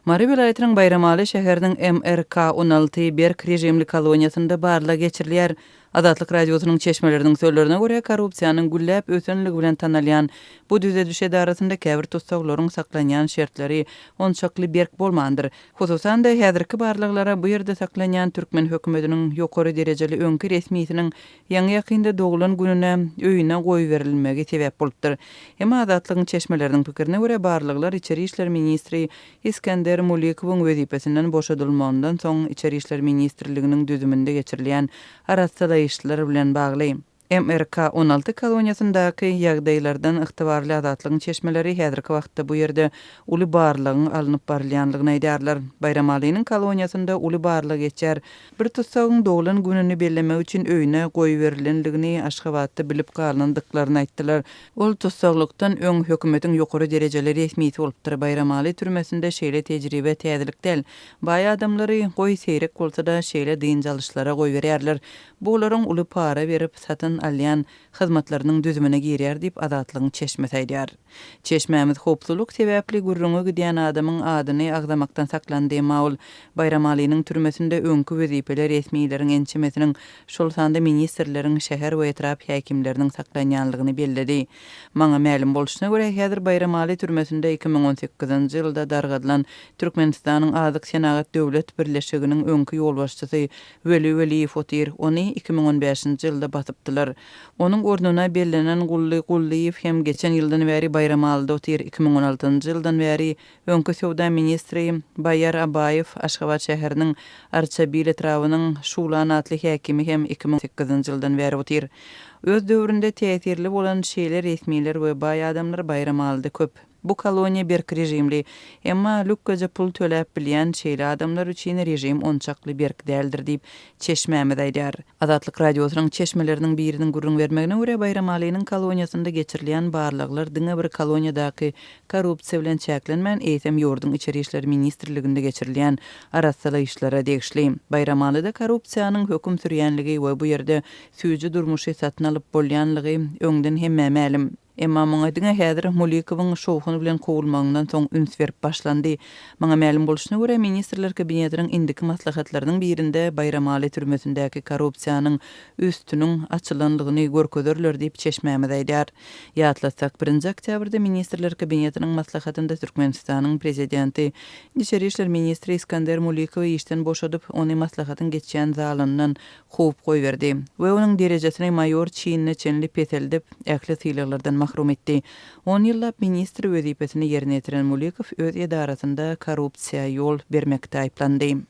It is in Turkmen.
Mari vilayetiniň Bayramaly şäheriniň MRK-16 berk rejimli koloniýasynda barla geçirilýär. Adatlyk radiosynyň çeşmeleriniň sözlerine görä korrupsiýanyň gülläp ösenligi bilen tanalýan bu düze düşede arasynda käbir tutsaglaryň saklanýan şertleri onçakly berk bolmandyr. Hususan da häzirki barlyklara bu ýerde saklanýan türkmen hökümetiniň ýokary derejeli öňkü resmiýetiniň ýaňy ýakynda doglan gününe öýüne goý berilmegi sebäp bolupdyr. Hem adatlygyň çeşmeleriniň pikirine görä barlyklar içeri işler ministri İskender Mulikowyň wezipesinden boşadylmandan soň içeri işler ministrliginiň düzüminde geçirilýän aratsala işler bilen bagly. MRK-16 koloniýasyndaky ýagdaýlardan ygtybarly adatlygyň çeşmeleri häzirki wagtda bu ýerde uly barlygyň alınıp barylýanlygyny aýdarlar. Bayramalynyň koloniýasynda uly barlyg geçer. Bir tutsagyň doglan gününi bellemek üçin öýüne goý berilenligini Aşgabatda bilip galandyklaryny aýtdylar. Ol tutsaglykdan öň hökümetiň ýokary derejeli resmiýeti bolupdyr. Bayramaly türmesinde şeýle tejribe täzelik del. Baý adamlary goý seyrek bolsa da şeýle dynjalışlara goý berýärler. Bu olaryň uly para berip satyn alýan hyzmatlarynyň düzümine girýär diýip adatlygyň çeşmesi aýdýar. Çeşmämiz hopsuluk sebäpli gurrungy gidýän adamyň adyny agdamakdan saklandy maul. Bayramalynyň türmesinde öňkü wezipeler resmiýetleriniň ençemesiniň şol sanda ministrleriň şäher we etrap häkimleriniň saklanýanlygyny belledi. Maňa ma'lum bolşyna görä häzir Bayramaly türmesinde 2018-nji ýylda dargadylan Türkmenistanyň Azyk Senagat Döwlet Birleşiginiň öňkü ýolbaşçysy Veli Veliýew otyr. Ony 2015-nji ýylda basypdylar. Onuň ornuna bellenen Gulliýew hem geçen ýyldan bäri Bayramalyda otyr. 2016-njy ýyldan bäri öňkü sowda ministri Bayar Abayew Aşgabat şäheriniň Arçabil etrawynyň Şulan atly häkimi hem 2008-nji ýyldan bäri otyr. Öz döwründe täsirli bolan şeýler resmiýetler we baý adamlar Bayramalyda köp. Bu koloniýa berk rejimli, emma lükkaja pul töläp bilýän şeýle adamlar üçin rejim onçakly berk däldir diýip çeşmämiz aýdýar. Adatlyk radiosynyň çeşmeleriniň biriniň gurrun bermegine görä Bayramalynyň koloniýasynda geçirilýän barlyklar diňe bir koloniýadaky korrupsiýa bilen çäklenmän eýsem ýurdun içeri işler ministrliginde geçirilýän aratsala işlere degişli. Bayramalyda korrupsiýanyň höküm sürýänligi we bu ýerde süýji durmuşy satyn alyp bolýanlygy öňden hemme ma'lum. Emma maňa diňe häzir Mulikowyň şowhuny bilen kowulmagyňdan soň üns berip başlandy. Maňa ma'lum bolşyna görä ministrler kabinetiniň indiki maslahatlarynyň birinde Bayramaly türmesindäki korrupsiýanyň üstüniň açylanlygyny görkezerler diýip çeşmämiz aýdýar. Ýatlatsak 1-nji oktýabrda ministrler kabinetiniň maslahatynda Türkmenistanyň prezidenti içeri işler ministri İskender Mulikowy işden boşadyp ony maslahatyň geçýän zalyndan howp goýberdi we onuň derejesini mayor çynny çenli peteldip ähli sylalardan mahrum etdi. 10 ýyllap ministr wezipesini ýerine ýetiren Mulikow öz edarasynda korrupsiýa ýol bermekde aýplandy.